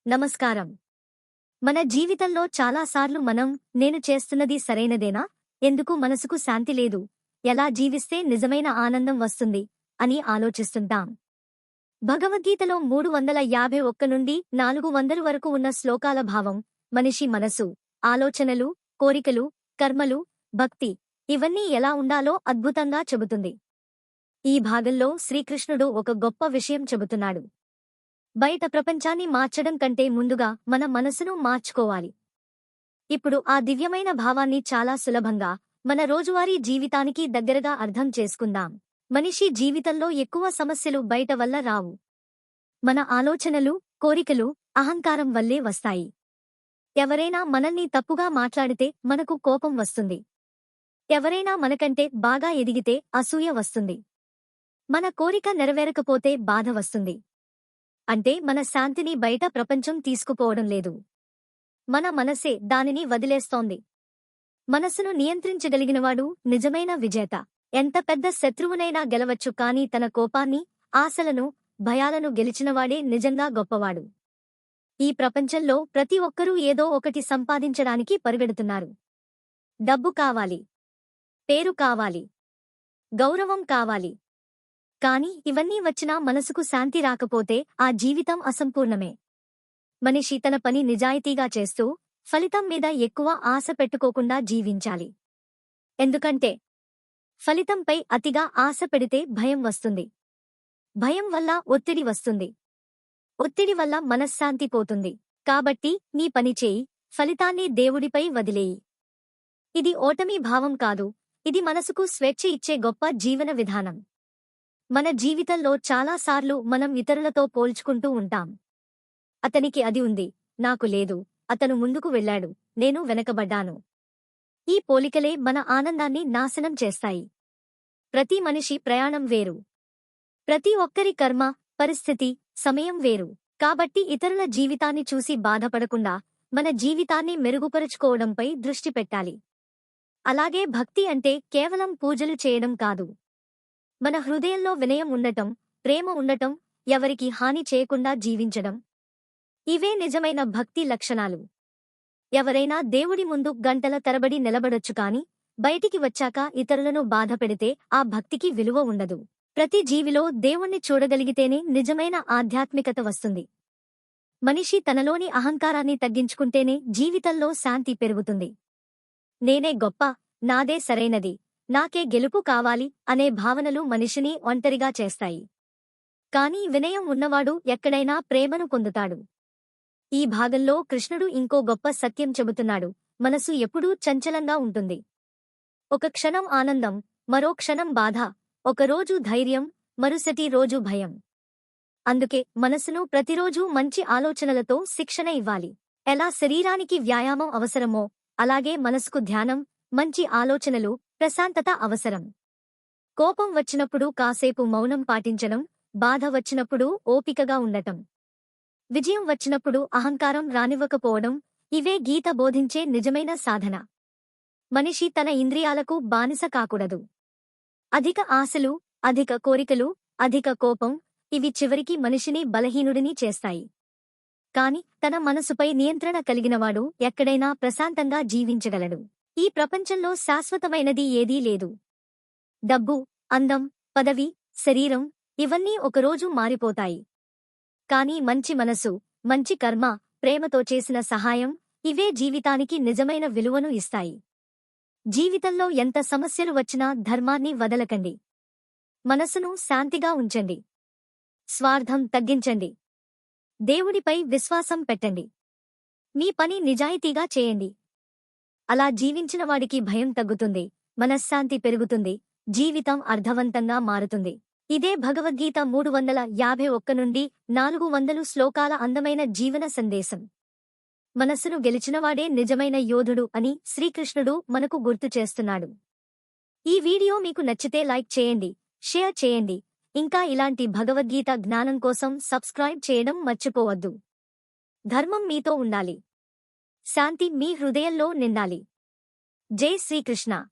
నమస్కారం. మన జీవితంలో చాలాసార్లు నేను చేస్తున్నది సరైనదేనా? ఎందుకు మనసుకు శాంతి లేదు? ఎలా జీవిస్తే నిజమైన ఆనందం వస్తుంది? అని ఆలోచిస్తుంటాం. భగవద్గీతలో 351 నుండి 400 వరకు ఉన్న శ్లోకాల భావం, మనిషి మనసు, ఆలోచనలు, కోరికలు, కర్మలు, భక్తి ఇవన్నీ ఎలా ఉండాలో అద్భుతంగా చెబుతుంది. ఈ భాగంలో శ్రీకృష్ణుడు ఒక గొప్ప విషయం చెబుతున్నాడు. బయట ప్రపంచాన్ని మార్చడం కంటే ముందుగా మన మనసును మార్చుకోవాలి. ఇప్పుడు ఆ దివ్యమైన భావాన్ని చాలా సులభంగా మన రోజువారీ జీవితానికి దగ్గరగా అర్థం చేసుకుందాం. మనిషి జీవితంలో ఎక్కువ సమస్యలు బయట వల్ల రావు. మన ఆలోచనలు, కోరికలు, అహంకారం వల్లే వస్తాయి. ఎవరైనా మనల్ని తప్పుగా మాట్లాడితే మనకు కోపం వస్తుంది. ఎవరైనా మనకంటే బాగా ఎదిగితే అసూయ వస్తుంది. మన కోరిక నెరవేరకపోతే బాధ వస్తుంది. అంటే మన శాంతిని బయట ప్రపంచం తీసుకుపోవడం లేదు. మన మనసే దానిని వదిలేస్తోంది. మనసును నియంత్రించగలిగినవాడు నిజమైన విజేత. ఎంత పెద్ద శత్రువునైనా గెలవచ్చు, కానీ తన కోపాన్ని, ఆశలను, భయాలను గెలిచినవాడే నిజంగా గొప్పవాడు. ఈ ప్రపంచంలో ప్రతి ఒక్కరూ ఏదో ఒకటి సంపాదించడానికి పరిగెడుతున్నారు. డబ్బు కావాలి, పేరు కావాలి, గౌరవం కావాలి. కాని ఇవన్నీ వచ్చినా మనసుకు శాంతి రాకపోతే ఆ జీవితం అసంపూర్ణమే. మనిషి తన పని నిజాయితీగా చేస్తూ ఫలితం మీద ఎక్కువ ఆశ పెట్టుకోకుండా జీవించాలి. ఎందుకంటే ఫలితంపై అతిగా ఆశ పెడితే భయం వస్తుంది. భయం వల్ల ఒత్తిడి వస్తుంది. ఒత్తిడి వల్ల మనశ్శాంతి పోతుంది. కాబట్టి నీ పని చేయి, ఫలితాన్ని దేవుడిపై వదిలేయి. ఇది ఓటమి భావం కాదు, ఇది మనసుకు స్వేచ్ఛ ఇచ్చే గొప్ప జీవన విధానం. మన జీవితంలో చాలాసార్లు మనం ఇతరులతో పోల్చుకుంటూ ఉంటాం. అతనికి అది ఉంది, నాకు లేదు. అతను ముందుకు వెళ్ళాడు, నేను వెనకబడ్డాను. ఈ పోలికలే మన ఆనందాన్ని నాశనం చేస్తాయి. ప్రతి మనిషి ప్రయాణం వేరు. ప్రతి ఒక్కరి కర్మ, పరిస్థితి, సమయం వేరు. కాబట్టి ఇతరుల జీవితాన్ని చూసి బాధపడకుండా మన జీవితాన్ని మెరుగుపరుచుకోవడంపై దృష్టి పెట్టాలి. అలాగే భక్తి అంటే కేవలం పూజలు చేయడం కాదు. మన హృదయంలో వినయం ఉండటం, ప్రేమ ఉండటం, ఎవరికి హాని చేయకుండా జీవించడం. ఇవే నిజమైన భక్తి లక్షణాలు. ఎవరైనా దేవుడి ముందు గంటల తరబడి నిలబడొచ్చు, కాని బయటికి వచ్చాక ఇతరులను బాధపెడితే ఆ భక్తికి విలువ ఉండదు. ప్రతి జీవిలో దేవుణ్ణి చూడగలిగితేనే నిజమైన ఆధ్యాత్మికత వస్తుంది. మనిషి తనలోని అహంకారాన్ని తగ్గించుకుంటేనే జీవితంలో శాంతి పెరుగుతుంది. నేనే గొప్ప, నాదే సరైనది, నాకే గెలుపు కావాలి అనే భావనలు మనిషిని ఒంటరిగా చేస్తాయి. కానీ వినయం ఉన్నవాడు ఎక్కడైనా ప్రేమను పొందుతాడు. ఈ భాగంలో కృష్ణుడు ఇంకో గొప్ప సత్యం చెబుతున్నాడు. మనసు ఎప్పుడూ చంచలంగా ఉంటుంది. ఒక క్షణం ఆనందం, మరో క్షణం బాధ, ఒకరోజు ధైర్యం, మరుసటి రోజు భయం. అందుకే మనసును ప్రతిరోజూ మంచి ఆలోచనలతో శిక్షణ ఇవ్వాలి. ఎలా శరీరానికి వ్యాయామం అవసరమో అలాగే మనసుకు ధ్యానం, మంచి ఆలోచనలు, ప్రశాంతత అవసరం. కోపం వచ్చినప్పుడు కాసేపు మౌనం పాటించడం, బాధ వచ్చినప్పుడు ఓపికగా ఉండటం, విజయం వచ్చినప్పుడు అహంకారం రానివ్వకపోవడం, ఇవే గీత బోధించే నిజమైన సాధన. మనిషి తన ఇంద్రియాలకు బానిస కాకూడదు. అధిక ఆశలు, అధిక కోరికలు, అధిక కోపం ఇవి చివరికి మనిషిని బలహీనుడిని చేస్తాయి. కాని తన మనసుపై నియంత్రణ కలిగినవాడు ఎక్కడైనా ప్రశాంతంగా జీవించగలడు. ఈ ప్రపంచంలో శాశ్వతమైనది ఏదీ లేదు. డబ్బు, అందం, పదవి, శరీరం ఇవన్నీ ఒకరోజు మారిపోతాయి. కాని మంచి మనసు, మంచి కర్మ, ప్రేమతో చేసిన సహాయం ఇవే జీవితానికి నిజమైన విలువను ఇస్తాయి. జీవితంలో ఎంత సమస్యలు వచ్చినా ధర్మాన్ని వదలకండి. మనసును శాంతిగా ఉంచండి. స్వార్థం తగ్గించండి. దేవుడిపై విశ్వాసం పెట్టండి. మీ పని నిజాయితీగా చేయండి. అలా జీవించినవాడికి భయం తగ్గుతుంది, మనశ్శాంతి పెరుగుతుంది, జీవితం అర్థవంతంగా మారుతుంది. ఇదే భగవద్గీత 351 నుండి 400 శ్లోకాల అందమైన జీవన సందేశం. మనసును గెలిచినవాడే నిజమైన యోధుడు అని శ్రీకృష్ణుడు మనకు గుర్తు చేస్తున్నాడు. ఈ వీడియో మీకు నచ్చితే లైక్ చేయండి, షేర్ చేయండి. ఇంకా ఇలాంటి భగవద్గీత జ్ఞానం కోసం సబ్స్క్రైబ్ చేయడం మర్చిపోవద్దు. ధర్మం మీతో ఉండాలి. శాంతి మీ హృదయంలో నిండాలి. జై శ్రీకృష్ణ.